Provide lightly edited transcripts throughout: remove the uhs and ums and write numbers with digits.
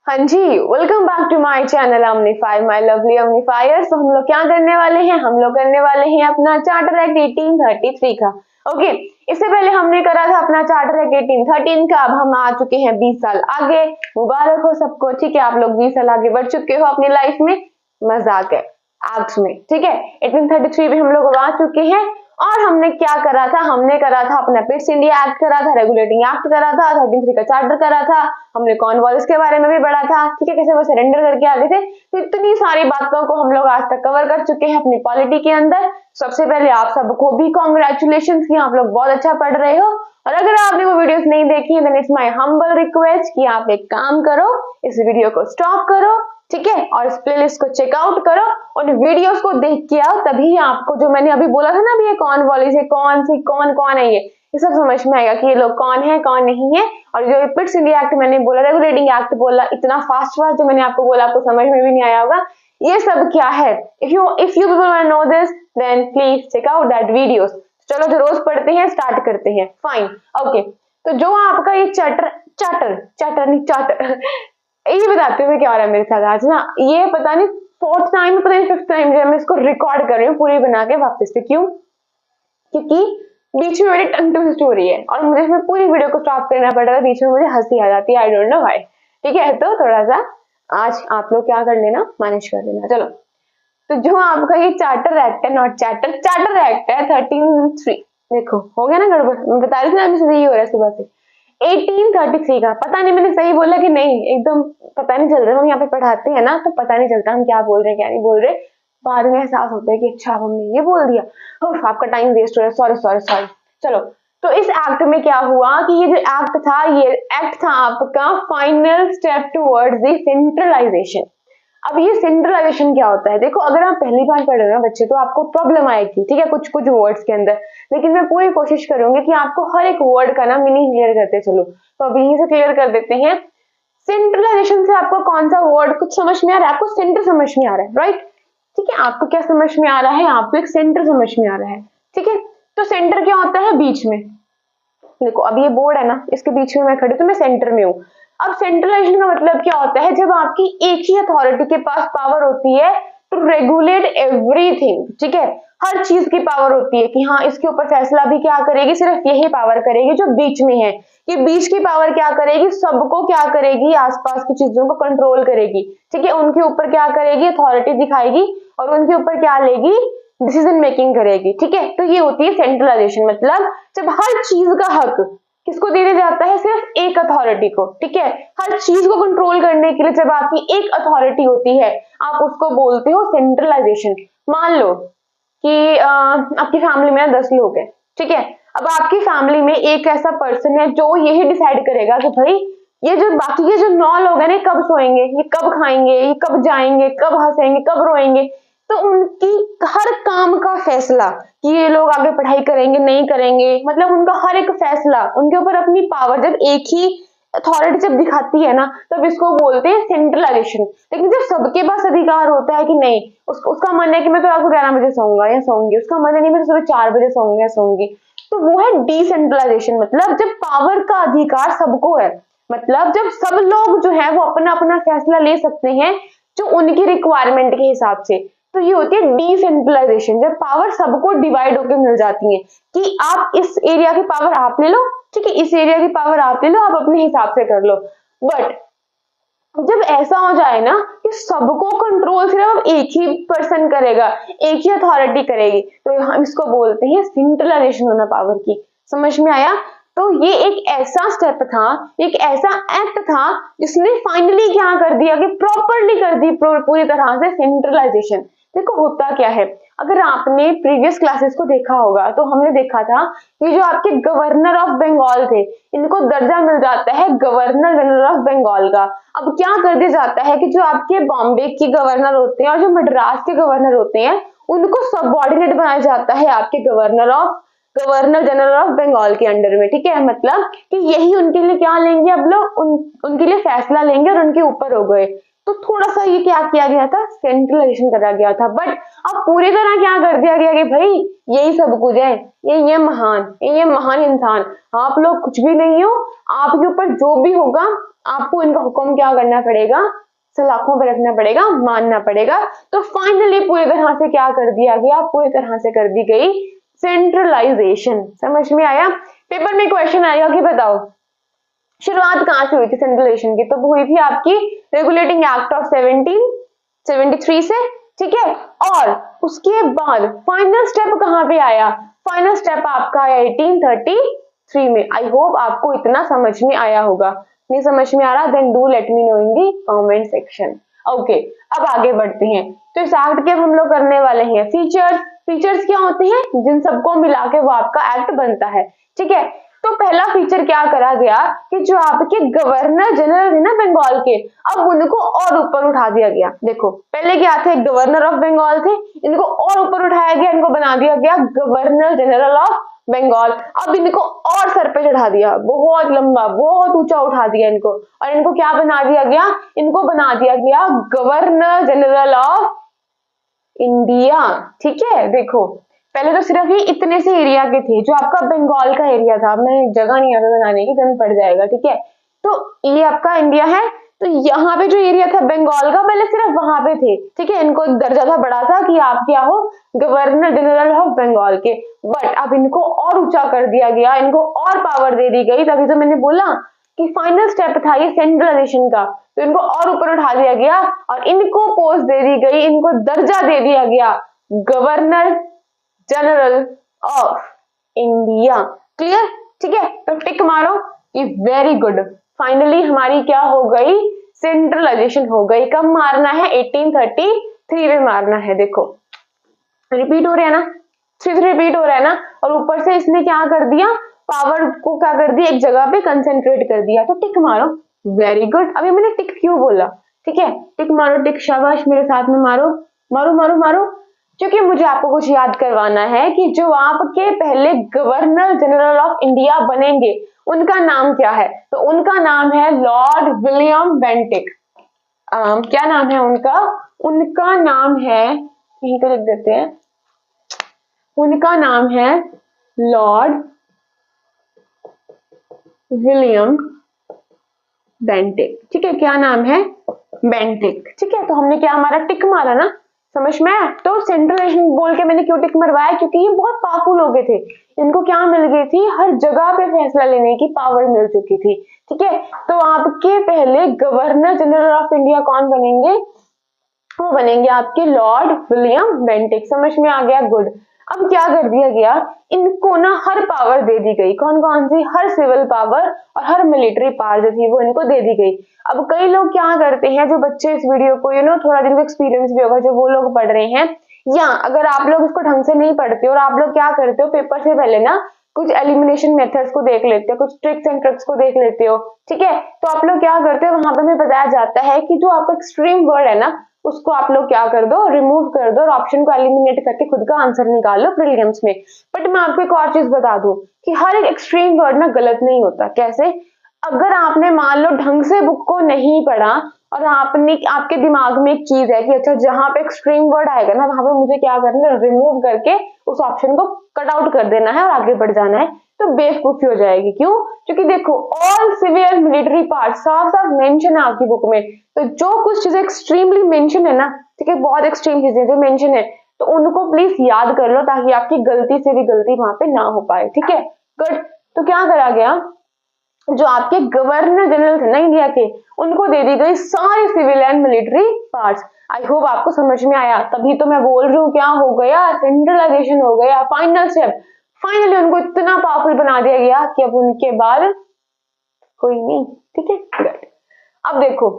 हाँ जी, welcome back to my channel अमनीफाई, माय लवली अमनीफायर्स। तो हम लोग क्या करने वाले हैं? हम लोग करने वाले हैं अपना चार्टर एक्ट 1833 का। ओके, इससे पहले हमने करा था अपना चार्टर एक्ट 1813 का। अब हम आ चुके हैं 20 साल आगे। मुबारक हो सबको, ठीक है। आप लोग 20 साल आगे बढ़ चुके हो अपनी लाइफ में। मजाक है एक्ट में, ठीक है। 1833 में हम लोग आ चुके हैं। और हमने क्या करा था? हमने करा था अपना पिट्स इंडिया एक्ट करा था, रेगुलेटिंग एक्ट करा था, 33 का चार्टर करा था। हमने कॉर्नवालिस के बारे में भी पढ़ा था, ठीक है, कैसे वो सरेंडर करके आगे थे। तो इतनी सारी बातों को हम लोग आज तक कवर कर चुके हैं अपनी पॉलिटी के अंदर। सबसे पहले आप सबको भी कॉन्ग्रेचुलेशन कि आप लोग बहुत अच्छा पढ़ रहे हो। और अगर आपने वो वीडियोस नहीं देखी then it's my humble request कि आप एक काम करो, इस वीडियो को स्टॉप करो, ठीक है, और इस प्लेलिस्ट को चेकआउट करो और वीडियोस को देख के आओ। तभी आपको जो मैंने अभी बोला था ना, अभी ये कॉर्नवालिस है, कौन सी कौन है ये सब समझ में आएगा कि ये लोग कौन है कौन नहीं है। और जो पिट्स इंडिया एक्ट मैंने बोला, रेगुलेटिंग एक्ट बोला, इतना फास्ट जो मैंने आपको बोला आपको समझ में भी नहीं आया होगा। ये सब क्या है? If you people want to know this then please check out that videos. चलो, जो रोज पढ़ते हैं स्टार्ट करते हैं। Fine, okay. तो जो आपका ये चार्टर ये बताते हुए क्या हो रहा है मेरे साथ आज ना, ये पता नहीं फोर्थ टाइम पता नहीं फिफ्थ टाइम जब मैं इसको रिकॉर्ड कर रही हूँ पूरी बना के वापस से। क्यों? क्योंकि बीच में मेरी टंग टू स्टोरी है और मुझे इसमें पूरी वीडियो को स्टॉप करना पड़ रहा है। बीच में मुझे हंसी आ जाती है, आई डोंट नो व्हाई। ठीक है, तो थोड़ा सा आज आप लोग क्या कर लेना, मैनेज कर लेना। चलो, तो जो आपका ये चार्टर एक्ट है, नॉट चार्टर एक्ट है 13(3). देखो हो गया ना गड़बड़, मैं बता रही थी ना, सही हो रहा है सुबह से। 1833 का, पता नहीं मैंने सही बोला कि नहीं, एकदम पता नहीं चल रहा। हम यहाँ पे पढ़ाते हैं ना तो पता नहीं चलता हम क्या बोल रहे हैं क्या नहीं बोल रहे। बाद में एहसास होता है कि अच्छा हमने ये बोल दिया, आपका टाइम वेस्ट हो रहा है, सॉरी सॉरी सॉरी। चलो, तो इस एक्ट में क्या हुआ कि ये जो एक्ट था, ये एक्ट था आपका final step towards the centralisation. अब ये सेंट्रलाइजेशन क्या होता है? देखो, अगर आप पहली बार पढ़ रहे हो बच्चे तो आपको प्रॉब्लम आएगी, ठीक है, कुछ कुछ वर्ड्स के अंदर। लेकिन मैं पूरी कोशिश करूंगी कि आपको हर एक वर्ड का ना मीनिंग क्लियर करते चलो। तो अभी यहीं से क्लियर कर देते हैं। सेंट्रलाइजेशन से आपको कौन सा वर्ड कुछ समझ में आ रहा है? आपको सेंटर समझ में आ रहा है, राइट? ठीक है, आपको क्या समझ में आ रहा है? आपको एक सेंटर समझ में आ रहा है, ठीक है। तो सेंटर क्या होता है? बीच में। देखो, अब ये बोर्ड है ना, इसके बीच में मैं खड़ी तो मैं सेंटर में हूँ। अब सेंट्रलाइजेशन का मतलब क्या होता है? जब आपकी एक ही अथॉरिटी के पास पावर होती है टू रेगुलेट एवरीथिंग, ठीक है, हर चीज की पावर होती है कि हाँ इसके ऊपर फैसला भी क्या करेगी, सिर्फ यही पावर करेगी जो बीच में है। ये बीच की पावर क्या करेगी? सबको क्या करेगी? आसपास की चीजों को कंट्रोल करेगी, ठीक है, उनके ऊपर क्या करेगी? अथॉरिटी दिखाएगी और उनके ऊपर क्या लेगी? डिसीजन मेकिंग करेगी, ठीक है। तो ये होती है सेंट्रलाइजेशन। मतलब जब हर चीज का हक किसको दे दिया जाता है? सिर्फ एक अथॉरिटी को, ठीक है। हर चीज को कंट्रोल करने के लिए जब आपकी एक अथॉरिटी होती है, आप उसको बोलते हो सेंट्रलाइजेशन। मान लो कि आपकी फैमिली में 10 लोग हैं, ठीक है। अब आपकी फैमिली में एक ऐसा पर्सन है जो यही डिसाइड करेगा कि भाई ये जो बाकी के जो 9 लोग हैं ना, कब सोएंगे, ये कब खाएंगे, ये कब जाएंगे, कब हंसेंगे, कब रोएंगे। तो उनकी हर काम का फैसला कि ये लोग आगे पढ़ाई करेंगे नहीं करेंगे, मतलब उनका हर एक फैसला, उनके ऊपर अपनी पावर जब एक ही अथॉरिटी जब दिखाती है ना, तब इसको बोलते हैं सेंट्रलाइजेशन। लेकिन जब सबके पास अधिकार होता है कि नहीं, उसका मन है कि मैं तो रात को 11 बजे सोऊंगा या सोऊंगी, उसका मन है नहीं मैं तो सुबह 4 बजे सोऊंगा या सोऊंगी, तो वो है डिसेंट्रलाइजेशन। मतलब जब पावर का अधिकार सबको है, मतलब जब सब लोग जो है वो अपना अपना फैसला ले सकते हैं जो उनकी रिक्वायरमेंट के हिसाब से। तो ये होती है डिसेंट्रलाइजेशन, जब पावर सबको डिवाइड होकर मिल जाती है कि आप इस एरिया की पावर आप ले लो, ठीक है, इस एरिया की पावर आप ले लो, आप अपने हिसाब से कर लो। बट जब ऐसा हो जाए ना कि सबको कंट्रोल सिर्फ एक ही पर्सन करेगा, एक ही अथॉरिटी करेगी, तो हम इसको बोलते हैं सेंट्रलाइजेशन होना पावर की। समझ में आया? तो ये एक ऐसा स्टेप था, एक ऐसा एक्ट था जिसने फाइनली क्या कर दिया कि प्रॉपरली कर दी पूरी तरह से सेंट्रलाइजेशन। देखो होता क्या है, अगर आपने प्रीवियस क्लासेस को देखा होगा तो हमने देखा था कि जो आपके गवर्नर ऑफ बंगाल थे, इनको दर्जा मिल जाता है गवर्नर जनरल ऑफ बंगाल का। अब क्या कर दिया जाता है कि जो आपके बॉम्बे के गवर्नर होते हैं और जो मद्रास के गवर्नर होते हैं, उनको सबऑर्डिनेट बनाया जाता है आपके गवर्नर जनरल ऑफ बंगाल के अंडर में, ठीक है। मतलब कि यही उनके लिए क्या लेंगे, अब लोग उनके लिए फैसला लेंगे और उनके ऊपर हो गए। तो थोड़ा सा ये क्या किया गया था, सेंट्रलाइजेशन करा गया था। बट अब पूरी तरह क्या कर दिया गया कि भाई यही सब कुछ है, ये महान इंसान, आप लोग कुछ भी नहीं हो, आपके ऊपर जो भी होगा आपको इनका हुक्म क्या करना पड़ेगा, सलाखों पर रखना पड़ेगा, मानना पड़ेगा। तो फाइनली पूरी तरह से क्या कर दिया गया, पूरी तरह से कर दी गई सेंट्रलाइजेशन। समझ में आया? पेपर में क्वेश्चन आएगा कि बताओ शुरुआत कहां से हुई थी सेंट्रलाइजेशन की, तो हुई थी आपकी रेगुलेटिंग एक्ट ऑफ 1773 से, ठीक है। और उसके बाद फाइनल स्टेप कहां पे आया, फाइनल स्टेप आपका आया 1833 में। आई होप आपको इतना समझ में आया होगा। नहीं समझ में आ रहा then do let me know in the comment section. Okay, अब आगे बढ़ते हैं। तो इस एक्ट के हम लोग करने वाले हैं फीचर्स। फीचर्स क्या होते हैं, जिन सबको मिला के वो आपका एक्ट बनता है, ठीक है। तो पहला फीचर क्या करा गया कि जो आपके गवर्नर जनरल थे ना बंगाल के, अब उनको और ऊपर उठा दिया गया। देखो पहले क्या थे, गवर्नर ऑफ बंगाल थे, इनको और ऊपर उठाया गया, इनको बना दिया गया गवर्नर जनरल ऑफ बंगाल। अब इनको और सर पे चढ़ा दिया, बहुत लंबा बहुत ऊंचा उठा दिया इनको, और इनको क्या बना दिया गया, इनको बना दिया गया गवर्नर जनरल ऑफ इंडिया, ठीक है। देखो पहले तो सिर्फ ये इतने से एरिया के थे, जो आपका बंगाल का एरिया था, मैं जगह नहीं यहाँ पे बनाने की, गंद पड़ जाएगा, ठीक है। तो ये आपका इंडिया है, तो यहाँ पे जो एरिया था बंगाल का पहले सिर्फ वहां पे थे, ठीक है। इनको एक दर्जा था बड़ा सा कि आप क्या हो, गवर्नर जनरल ऑफ बंगाल के। बट अब इनको और ऊंचा कर दिया गया, इनको और पावर दे दी गई। तभी तो मैंने बोला कि फाइनल स्टेप था ये सेंट्रलाइजेशन का, तो इनको और ऊपर उठा दिया गया और इनको पोस्ट दे दी गई, इनको दर्जा दे दिया गया governor general of India. Clear, ठीक है। तो टिक मारो कि वेरी गुड, फाइनली हमारी क्या हो गई, सेंट्रलाइजेशन हो गई। कब मारना है, 1833 में मारना है। देखो रिपीट हो रहा है ना, रिपीट हो रहा है ना, और ऊपर से इसने क्या कर दिया, पावर को क्या कर दिया, एक जगह पे कंसेंट्रेट कर दिया। तो टिक मारो, वेरी गुड। अभी मैंने टिक क्यों बोला, ठीक है, टिक मारो, टिक, शाबाश, मेरे साथ में मारो मारो मारो मारो, क्योंकि मुझे आपको कुछ याद करवाना है कि जो आपके पहले गवर्नर जनरल ऑफ इंडिया बनेंगे उनका नाम क्या है। तो उनका नाम है लॉर्ड विलियम बेंटिक। क्या नाम है उनका, उनका नाम है, यहीं पे लिख देते हैं, उनका नाम है लॉर्ड विलियम बेंटिक, ठीक है। क्या नाम है, बेंटिक, ठीक है। तो हमने क्या हमारा टिक मारा ना, समझ में आया। तो सेंट्रलाइजेशन बोल के मैंने क्यों टिक मरवाया, क्योंकि ये बहुत पावरफुल हो गए थे, इनको क्या मिल गई थी, हर जगह पे फैसला लेने की पावर मिल चुकी थी, ठीक है। तो आपके पहले गवर्नर जनरल ऑफ इंडिया कौन बनेंगे, वो बनेंगे आपके लॉर्ड विलियम बेंटिक। समझ में आ गया, गुड। अब क्या कर दिया गया, इनको ना हर पावर दे दी गई, कौन कौन सी, हर सिविल पावर और हर मिलिट्री पावर जो थी वो इनको दे दी गई। अब कई लोग क्या करते हैं, जो बच्चे इस वीडियो को थोड़ा जिनको एक्सपीरियंस भी होगा, जो वो लोग पढ़ रहे हैं, या अगर आप लोग इसको ढंग से नहीं पढ़ते और आप लोग क्या करते हो, पेपर से पहले ना कुछ एलिमिनेशन मेथड्स को देख लेते हो, कुछ ट्रिक्स एंड ट्रिक्स को देख लेते हो, ठीक है। तो आप लोग क्या करते हो, वहां पे हमें बताया जाता है कि जो आपका एक्सट्रीम वर्ड है ना, उसको आप लोग क्या कर दो, रिमूव कर दो और ऑप्शन को एलिमिनेट करके खुद का आंसर निकाल लो प्रीलिम्स में। बट मैं आपको एक और चीज बता दूं कि हर एक एक्सट्रीम वर्ड ना गलत नहीं होता। कैसे, अगर आपने मान लो ढंग से बुक को नहीं पढ़ा और आपने, आपके दिमाग में एक चीज है कि अच्छा जहां पे एक्सट्रीम वर्ड आएगा ना वहां पे मुझे क्या करना है, रिमूव करके उस ऑप्शन को कट आउट कर देना है और आगे बढ़ जाना है, तो बेवकूफी हो जाएगी। क्यों, क्योंकि देखो ऑल सिविल मिलिट्री पार्ट साफ साफ मेंशन है आपकी बुक में, तो जो कुछ चीजें एक्सट्रीमली मेंशन है ना, ठीक है, बहुत एक्सट्रीम चीजें जो मेंशन है, तो उनको प्लीज याद कर लो ताकि आपकी गलती से भी गलती वहां पे ना हो पाए, ठीक है, गुड। तो क्या करा गया, जो आपके गवर्नर जनरल थे ना इंडिया के, उनको दे दी गई सारी civil and military parts. I hope आपको समझ में आया, तभी तो मैं बोल रही हूँ क्या हो गया, सेंट्रलाइजेशन हो गया, फाइनल स्टेप। फाइनली उनको इतना पावरफुल बना दिया गया कि अब उनके बाद कोई नहीं, ठीक है, गुड। अब देखो,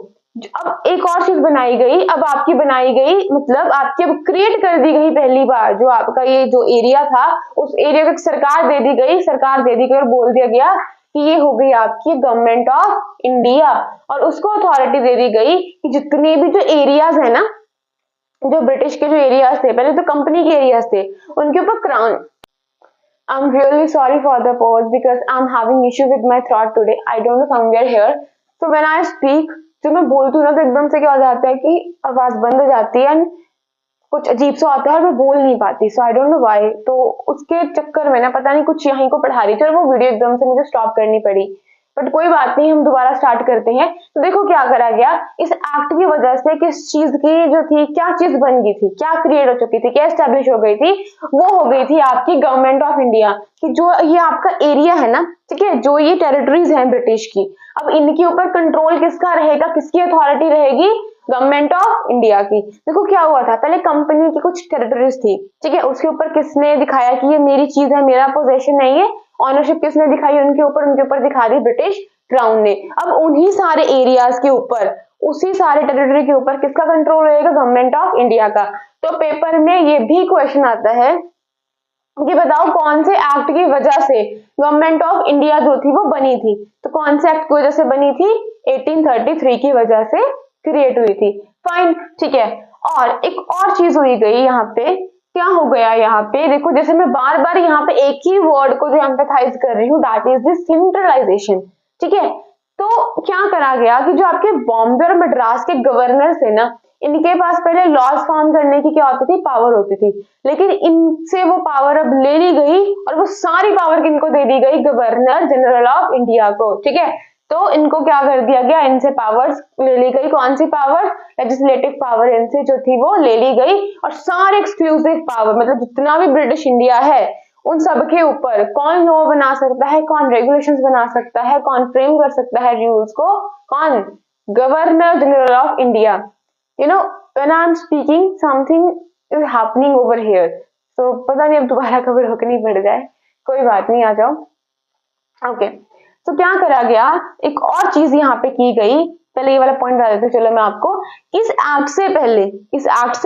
अब एक और चीज बनाई गई, अब आपकी बनाई गई, मतलब आपकी अब क्रिएट कर दी गई पहली बार, जो आपका ये जो एरिया था उस एरिया को सरकार दे दी गई, और बोल दिया गया कि ये हो गई आपकी गवर्नमेंट ऑफ इंडिया, और उसको अथॉरिटी दे दी गई कि जितने भी जो एरियाज है ना, जो ब्रिटिश के जो एरियाज थे, पहले तो कंपनी के एरियाज थे, उनके ऊपर crown, I'm really sorry for the pause because I'm having issue with my throat today. I don't know somewhere here. So when I speak, जो मैं बोलती हूँ ना तो एकदम से क्या हो जाता है कि आवाज बंद हो जाती है एंड कुछ अजीब सा होता है और मैं बोल नहीं पाती, सो आई डोंट नो व्हाई। तो उसके चक्कर में ना पता नहीं कुछ यहीं को पढ़ा रही थी और वो वीडियो एकदम से मुझे स्टॉप करनी पड़ी। बट कोई बात नहीं, हम दोबारा स्टार्ट करते हैं। तो देखो क्या करा गया इस एक्ट की वजह से, किस चीज की जो थी, क्या चीज बन गई थी, क्या क्रिएट हो चुकी थी, क्या एस्टेब्लिश हो गई थी, वो हो गई थी आपकी गवर्नमेंट ऑफ इंडिया की। जो ये आपका एरिया है ना, ठीक है, जो ये टेरिटरीज हैं ब्रिटिश की, अब इनके ऊपर कंट्रोल किसका रहेगा, किसकी अथॉरिटी रहेगी, गवर्नमेंट ऑफ इंडिया की। देखो क्या हुआ था, पहले कंपनी की कुछ टेरिटरीज थी, ठीक है, उसके ऊपर किसने दिखाया कि ये मेरी चीज है, मेरा पोजेशन है, ये ऑनरशिप किसने दिखाई उनके ऊपर दिखा दी ब्रिटिश क्राउन ने। अब उन्हीं सारे एरियाज के ऊपर, उसी सारे टेरिटरी के ऊपर किसका कंट्रोल रहेगा, गवर्नमेंट ऑफ इंडिया का। तो पेपर में ये भी क्वेश्चन आता है कि बताओ कौन से एक्ट की वजह से गवर्नमेंट ऑफ इंडिया जो थी वो बनी थी। तो कौन से एक्ट की वजह से बनी थी, 1833 की वजह से क्रिएट हुई थी। फाइन, ठीक है। और एक और चीज हुई गई यहाँ पे, क्या हो गया यहाँ पे, देखो जैसे मैं बार बार यहाँ पे एक ही वर्ड को जो एम्फेसाइज कर रही हूँ, दैट इज दिस सेंट्रलाइजेशन, ठीक है। तो क्या करा गया कि जो आपके बॉम्बे और मद्रास के गवर्नर थे ना, इनके पास पहले लॉज फॉर्म करने की क्या होती थी, पावर होती थी, लेकिन इनसे वो पावर अब ले ली गई और वो सारी पावर किनको दे दी गई, गवर्नर जनरल ऑफ इंडिया को, ठीक है। तो इनको क्या कर दिया गया, इनसे पावर्स ले ली गई। कौन सी पावर्स, लेजिस्लेटिव पावर इनसे जो थी वो ले ली गई, और सारे एक्सक्लूसिव पावर, मतलब जितना भी ब्रिटिश इंडिया है उन सब के ऊपर कौन लॉ बना सकता है, कौन रेगुलेशंस बना सकता है, कौन फ्रेम कर सकता है रूल्स को, कौन, governor general of India. You know when I am speaking something is happening over here, तो पता नहीं अब दोबारा कभी रोकनी पड़ जाए, कोई बात नहीं, आ जाओ। ओके, तो क्या करा गया, एक और चीज यहाँ पे की गई, पहले ये वाला पॉइंट बता देते चलो मैं आपको। इस एक्ट से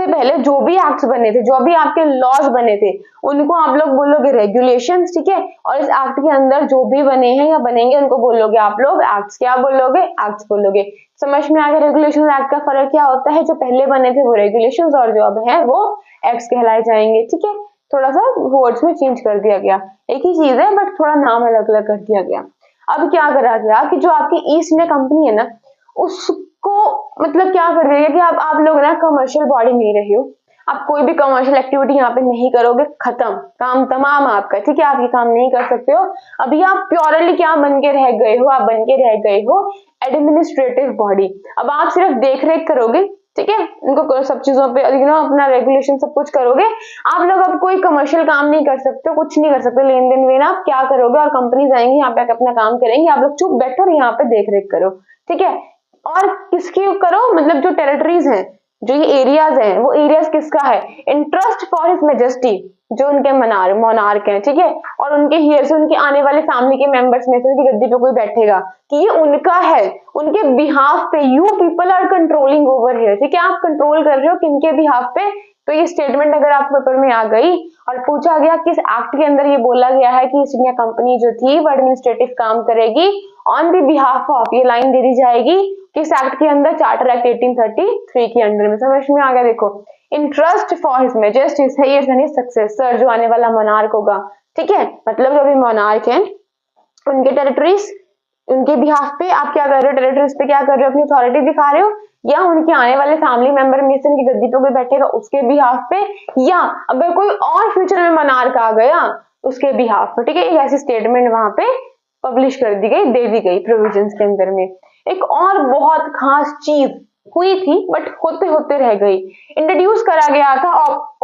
पहले जो भी एक्ट्स बने थे, जो भी आपके लॉज बने थे, उनको आप लोग बोलोगे रेगुलेशंस, ठीक है। और इस एक्ट के अंदर जो भी बने हैं या बनेंगे उनको बोलोगे आप लोग एक्ट्स। क्या बोलोगे, एक्ट्स बोलोगे। समझ में आ गया रेगुलेशन और एक्ट का फर्क क्या होता है, जो पहले बने थे वो रेगुलेशंस और जो अब है वो एक्ट्स कहलाए जाएंगे, ठीक है। थोड़ा सा वर्ड्स में चेंज कर दिया गया, एक ही चीज है बट थोड़ा नाम अलग अलग कर दिया गया। अब क्या करा गया कि जो आपकी ईस्ट इंडिया कंपनी है ना, उसको मतलब क्या कर दिया गया कि आप लोग ना कमर्शियल बॉडी नहीं रहे हो, आप कोई भी कमर्शियल एक्टिविटी यहाँ पे नहीं करोगे, खत्म, काम तमाम आपका, ठीक है, आप ये काम नहीं कर सकते हो। अभी आप प्योरली क्या बन के रह गए हो, आप बन के रह गए हो एडमिनिस्ट्रेटिव बॉडी। अब आप सिर्फ देख रेख करोगे, ठीक है, इनको सब चीजों पे अपना रेगुलेशन सब कुछ करोगे। आप लोग अब कोई कमर्शियल काम नहीं कर सकते, कुछ नहीं कर सकते, लेन देन में आप क्या करोगे, और कंपनीज आएंगी यहाँ पे अपना काम करेंगे, आप लोग चुप बैठो और यहाँ पे देख रेख करो, ठीक है। और किसकी करो, मतलब जो टेरिटरीज हैं, जो ये एरियाज हैं, वो एरियाज किसका है, इंटरेस्ट फॉर हिज मेजेस्टी, जो उनके मोनार्क हैं, ठीक है। और उनके हियर से उनके आने वाले फैमिली के मेंबर्स में से उनकी गद्दी पे कोई बैठेगा कि ये उनका है, उनके बिहाफ पे, you people are controlling over here, ठीक है, आप कंट्रोल कर रहे हो किनके बिहाफ पे। तो ये स्टेटमेंट अगर आपके पेपर में आ गई और पूछा गया किस एक्ट के अंदर ये बोला गया है कि ईस्ट इंडिया कंपनी जो थी वो एडमिनिस्ट्रेटिव काम करेगी ऑन द बिहाफ ऑफ, ये लाइन दे दी जाएगी किस एक्ट के अंदर, चार्टर एक्ट 1833 के अंदर में। समझ में आ गया, देखो interest for his majesty successor, जो आने वाला मोनार्क होगा, ठीक है, मतलब जो भी मोनार्क है उनके टेरिटरीज, उनके बिहाफ पे आप क्या कर रहे हो, टेरिटरीज पे क्या कर रहे हो, अपनी अथॉरिटी दिखा रहे हो, या उनके आने वाले फैमिली मेंबर में से उनकी गद्दी पे कोई बैठेगा उसके बिहाफ पे, या अगर कोई और फ्यूचर में मोनार्क आ गया उसके बिहाफ पे, ठीक है। एक ऐसी स्टेटमेंट वहां पे पब्लिश कर दी गई, दे दी गई प्रोविजंस के अंदर में। एक और बहुत खास चीज हुई थी बट होते होते रह गई, इंट्रोड्यूस करा गया था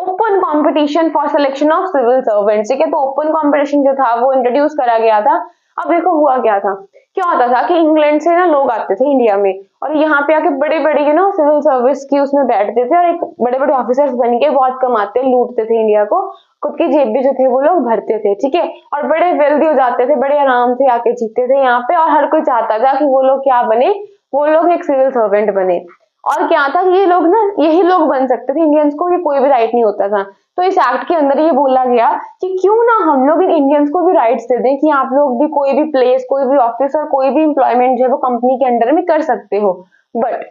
open competition for selection of civil servants, ठीक है। तो ओपन कंपटीशन जो था वो इंट्रोड्यूस करा गया था। अब देखो हुआ क्या था, क्या होता था कि इंग्लैंड से ना लोग आते थे इंडिया में और यहाँ पे आके बड़े बड़े सिविल सर्विस की उसमें बैठते थे और एक बड़े बड़े ऑफिसर्स बन के बहुत कमाते लूटते थे इंडिया को, खुद की जेब भी जो थे वो लोग भरते थे, ठीक है, और बड़े वेल्दी हो जाते थे, बड़े आराम से आके जीते थे यहाँ पे, और हर कोई चाहता था कि वो लोग क्या बने, वो लोग एक सिविल सर्वेंट बने। और क्या था, ये लोग ना यही लोग बन सकते थे, इंडियंस को ये कोई भी राइट नहीं होता था। तो इस एक्ट के अंदर ये बोला गया कि क्यों ना हम लोग इन इंडियंस को भी राइट्स दे दें कि आप लोग भी कोई भी प्लेस, कोई भी ऑफिस और कोई भी एम्प्लॉयमेंट जो है वो कंपनी के अंडर में कर सकते हो। बट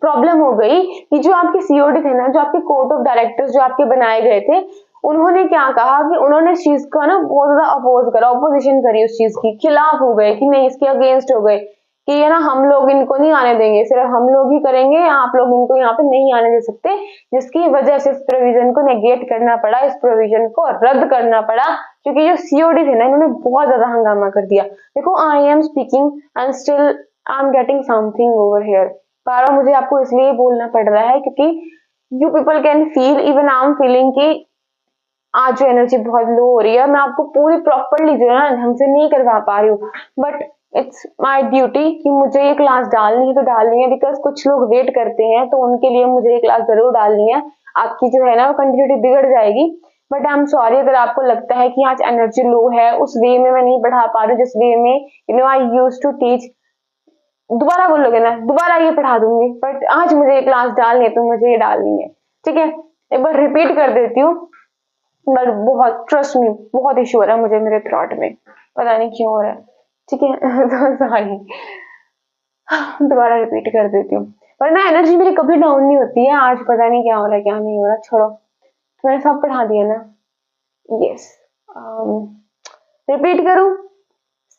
प्रॉब्लम हो गई कि जो आपके सीओडी थे ना, जो आपके कोर्ट ऑफ डायरेक्टर्स जो आपके बनाए गए थे, उन्होंने क्या कहा कि उन्होंने इस चीज को ना बहुत ज्यादा अपोज करा, ऑपोजिशन करी, उस चीज की खिलाफ हो गए कि नहीं, इसके अगेंस्ट हो गए। कि ये ना हम लोग इनको नहीं आने देंगे, सिर्फ हम लोग ही करेंगे, आप लोग इनको यहाँ पे नहीं आने दे सकते, जिसकी वजह से इस प्रोविजन को नेगेट करना पड़ा, इस प्रोविजन को रद्द करना पड़ा, क्योंकि जो सीओडी थे ना इन्होंने बहुत ज्यादा हंगामा कर दिया। देखो I am speaking and still I am getting something over here. बार मुझे आपको इसलिए बोलना पड़ रहा है क्योंकि you people can feel, even I am feeling कि आज जो एनर्जी बहुत लो हो रही है, मैं आपको पूरी प्रॉपरली जो है ना ढंग से नहीं करवा पा रही हूँ, बट इट्स माई ड्यूटी कि मुझे ये क्लास डालनी है तो डालनी है, बिकॉज कुछ लोग वेट करते हैं, तो उनके लिए मुझे ये क्लास जरूर डालनी है। आपकी जो है ना वो कंटिन्यूटी बिगड़ जाएगी, बट आई एम सॉरी अगर आपको लगता है कि आज एनर्जी लो है, उस वे में मैं नहीं पढ़ा पा रही हूँ जिस वे में आई यूज टू टीच। दोबारा बोलोगे ना, दोबारा ये पढ़ा दूंगी, बट आज मुझे ये क्लास डालनी है तो मुझे ये डालनी है, ठीक है। एक बार रिपीट कर देती हूँ, बट बहुत ट्रस्ट मी बहुत इशू हो रहा है मुझे मेरे थ्रॉट में, पता नहीं क्यों हो रहा है, ठीक है। तो सॉरी, दोबारा रिपीट कर देती हूँ। पर ना एनर्जी मेरी कभी डाउन नहीं होती है, आज पता नहीं क्या हो रहा है क्या नहीं हो रहा, छोड़ो, मैंने सब पढ़ा दिया ना। यस, रिपीट करूं,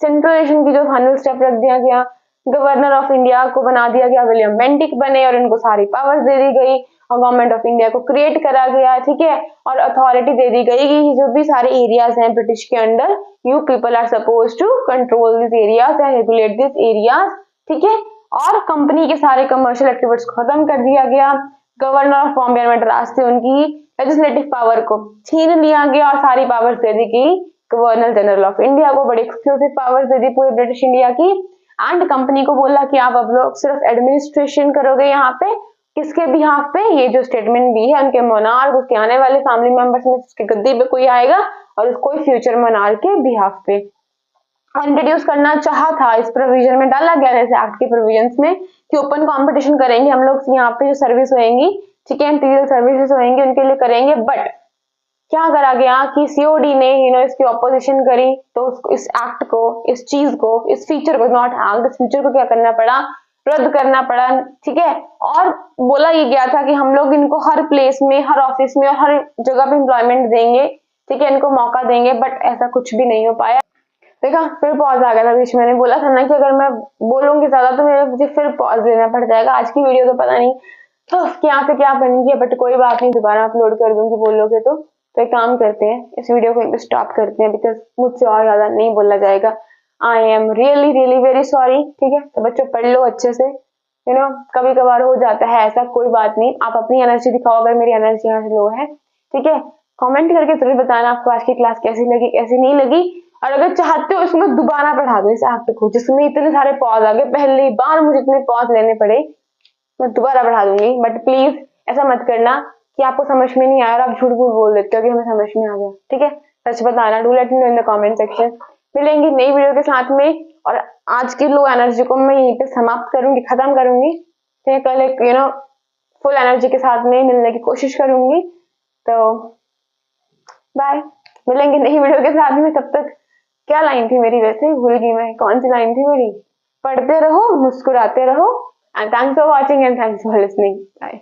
सेंट्रलाइजेशन की जो फाइनल स्टेप रख दिया गया, गवर्नर ऑफ इंडिया को बना दिया गया विलियम बेंटिक बने और इनको सारी पावर्स दे दी गई, और गवर्नमेंट ऑफ इंडिया को क्रिएट करा गया, ठीक है, और अथॉरिटी दे दी गई कि जो भी सारे एरियाज हैं ब्रिटिश के under, you people are suppose to control this areas and regulate this areas, ठीक है। और कंपनी के सारे कमर्शियल एक्टिविटीज को खत्म कर दिया गया, governor of Bombay and Madras से उनकी लेजिस्लेटिव पावर को छीन लिया गया और सारी पावर्स दे दी गई गवर्नर जनरल ऑफ इंडिया को, बड़ी एक्सक्लूसिव पावर्स दे दी पूरे ब्रिटिश इंडिया की। एंड कंपनी को बोला कि आप अब लोग सिर्फ एडमिनिस्ट्रेशन करोगे यहाँ पे, किसके बिहाफ पे, ये जो स्टेटमेंट दी है उनके मोनार्क, उसके आने वाले फैमिली मेंबर्स में उसके गद्दी पे कोई आएगा और कोई फ्यूचर मोनार्क के बिहाफ पे। इंट्रोड्यूस करना चाहा था, इस प्रोविजन में डाला गया जैसे एक्ट के प्रोविजंस में कि ओपन कंपटीशन करेंगे हम लोग यहाँ पे, जो सर्विस होएंगी, ठीक है, इंटीरियर सर्विसेज होएंगी उनके लिए करेंगे, बट क्या करा गया कि सीओडी ने इसकी ऑपोजिशन करी, तो इस एक्ट को, इस चीज को, इस फीचर को, नॉट एक्ट, इस फीचर को क्या करना पड़ा, रद्द करना पड़ा, ठीक है। और बोला ये गया था कि हम लोग इनको हर प्लेस में, हर ऑफिस में और हर जगह पे एम्प्लॉयमेंट देंगे, ठीक है, इनको मौका देंगे, बट ऐसा कुछ भी नहीं हो पाया। देखा, फिर पॉज आ गया था बीच में, मैंने बोला था ना कि अगर मैं बोलूंगी ज्यादा तो मुझे फिर पॉज देना पड़ जाएगा। आज की वीडियो तो पता नहीं क्या से क्या बनेगी, बट कोई बात नहीं, दोबारा अपलोड कर दूंगी बोलोगे तो एक काम करते हैं, इस वीडियो को स्टॉप करते हैं, बिकॉज मुझसे और ज्यादा नहीं बोला जाएगा। I am really really very sorry, ठीक है। तो बच्चों पढ़ लो अच्छे से, कभी कभार हो जाता है ऐसा, कोई बात नहीं। आप अपनी एनर्जी दिखाओ, अगर मेरी एनर्जी यहाँ से लो है, ठीक है। कमेंट करके जरूर बताना आपको आज की क्लास कैसी लगी, कैसी नहीं लगी, और अगर चाहते हो इसमें दोबारा पढ़ा दो इस एक्ट को जिसमें इतने सारे पॉज आ गए, पहली बार मुझे इतने पॉज लेने पड़े, मैं दोबारा पढ़ा दूंगी, बट प्लीज ऐसा मत करना कि आपको समझ में नहीं आया और आप झूठ मूठ बोल देते हो कि हमें समझ में आ गया, ठीक है। सच बताना, do let me know in the comment section. मिलेंगे नई वीडियो के साथ में, और आज की लो एनर्जी को मैं यहीं पे समाप्त करूंगी, खत्म करूंगी, ठीक है। कल एक फुल एनर्जी के साथ में मिलने की कोशिश करूंगी, तो बाय, मिलेंगे नई वीडियो के साथ में। तब तक क्या लाइन थी मेरी, वैसे भूल गई मैं, कौन सी लाइन थी मेरी, पढ़ते रहो, मुस्कुराते रहो, and thanks for watching and thanks for listening, bye.